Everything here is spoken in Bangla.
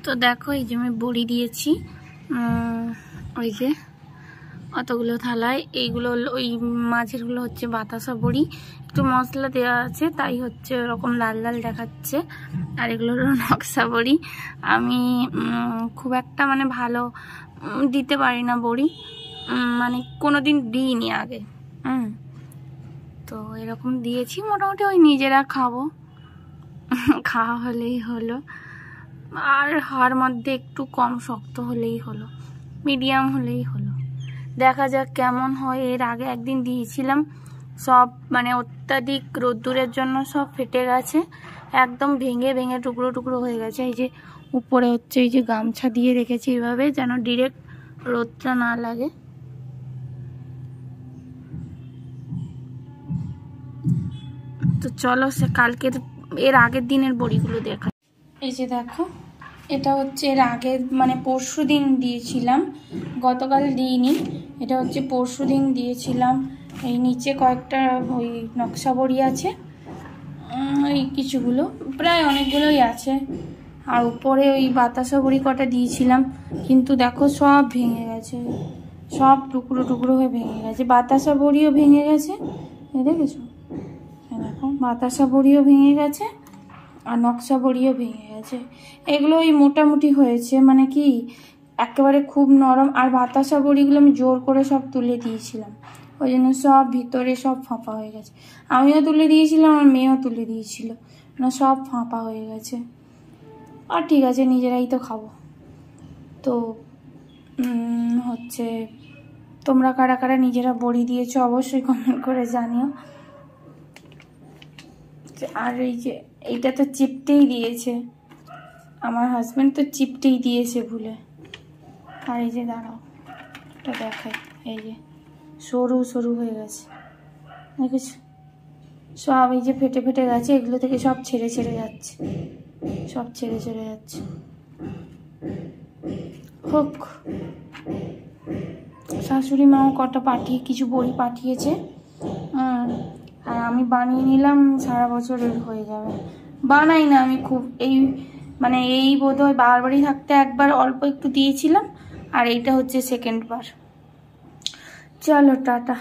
তো দেখো এই যে আমি বড়ি দিয়েছি, ওই যে অতগুলো থালায়। এইগুলো ওই মাঝেরগুলো হচ্ছে বাতাসা বড়ি, একটু মশলা দেওয়া আছে তাই হচ্ছে ওরকম লাল লাল দেখাচ্ছে। আর এগুলো হলো নকশা বড়ি। আমি খুব একটা মানে ভালো দিতে পারি না বড়ি, মানে কোনোদিন দিইনি আগে। তো এরকম দিয়েছি, মোটামুটি ওই নিজেরা খাবো, খাওয়া হলেই হলো। আর হওয়ার মধ্যে একটু কম শক্ত হলেই হলো, মিডিয়াম হলেই হলো। দেখা যাক কেমন হয়। এর আগে একদিন দিয়েছিলাম, সব মানে অত্যাধিক রোদ্দুরের জন্য সব ফেটে গেছে, একদম ভেঙে ভেঙে টুকরো টুকরো হয়ে গেছে। এই যে উপরে হচ্ছে এই যে গামছা দিয়ে রেখেছি এইভাবে, যেন ডিরেক্ট রোদটা না লাগে। তো চলো সে কালকের এর আগের দিনের বড়িগুলো দেখা। এই যে দেখো, এটা হচ্ছে এর আগের মানে পরশু দিন দিয়েছিলাম, গতকাল দিইনি। এটা হচ্ছে পরশু দিন দিয়েছিলাম। এই নিচে কয়েকটা ওই নকশা বড়ি আছে, ওই কিছুগুলো, প্রায় অনেকগুলোই আছে। আর উপরে ওই বাতাসা বড়ি কটা দিয়েছিলাম, কিন্তু দেখো সব ভেঙে গেছে, সব টুকরো টুকরো হয়ে ভেঙে গেছে। বাতাসা বড়িও ভেঙে গেছে, দেখেছো? দেখো বাতাসা বড়িও ভেঙে গেছে আর নকশা বড়িও ভেঙে গেছে। এগুলো ওই মোটামুটি হয়েছে, মানে কি একেবারে খুব নরম। আর বাতাসা বড়িগুলো আমি জোর করে সব তুলে দিয়েছিলাম, ওই জন্য সব ভিতরে সব ফাঁপা হয়ে গেছে। আমিও তুলে দিয়েছিলাম, আমার মেয়েও তুলে দিয়েছিল, না সব ফাঁপা হয়ে গেছে। আর ঠিক আছে, নিজেরাই তো খাবো। তো হচ্ছে তোমরা কারা কারা নিজেরা বড়ি দিয়েছো অবশ্যই কমেন্ট করে জানিও। আর এই যে এইটা তো চিপটেই দিয়েছে, আমার হাজব্যান্ড তো চিপটেই দিয়েছে ভুলে। আর এই যে দাঁড়াও, এটা দেখাই, এই যে সরু সরু হয়ে গেছে, দেখেছ? সব এই যে ফেটে ফেটে গেছে, এগুলো থেকে সব ছেড়ে ছেড়ে যাচ্ছে, সব ছেড়ে ছেড়ে যাচ্ছে। হোক, শাশুড়ি মাও কটা কিছু বড়ি পাঠিয়েছে, আর আমি বানিয়ে নিলাম, সারা বছরের হয়ে যাবে। বানাই না আমি খুব, এই মানে এই বোধহয় বারবারই থাকতে একবার অল্প একটু দিয়েছিলাম, আর এইটা হচ্ছে সেকেন্ড বার। চলো টাটা।